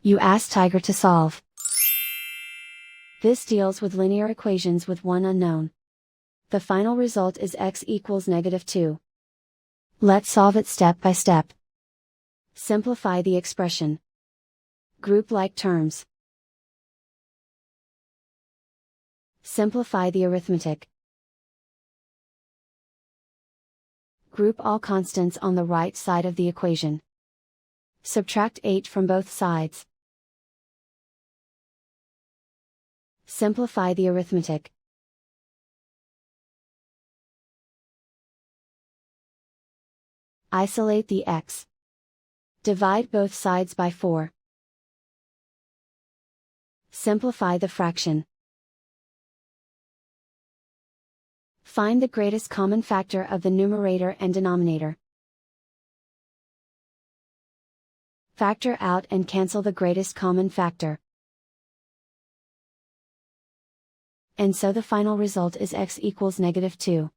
You ask Tiger to solve. This deals with linear equations with one unknown. The final result is x equals -2. Let's solve it step by step. Simplify the expression. Group like terms. Simplify the arithmetic. Group all constants on the right side of the equation. Subtract 8 from both sides. Simplify the arithmetic. Isolate the x. Divide both sides by 4. Simplify the fraction. Find the greatest common factor of the numerator and denominator. Factor out and cancel the greatest common factor. And so the final result is x equals -2.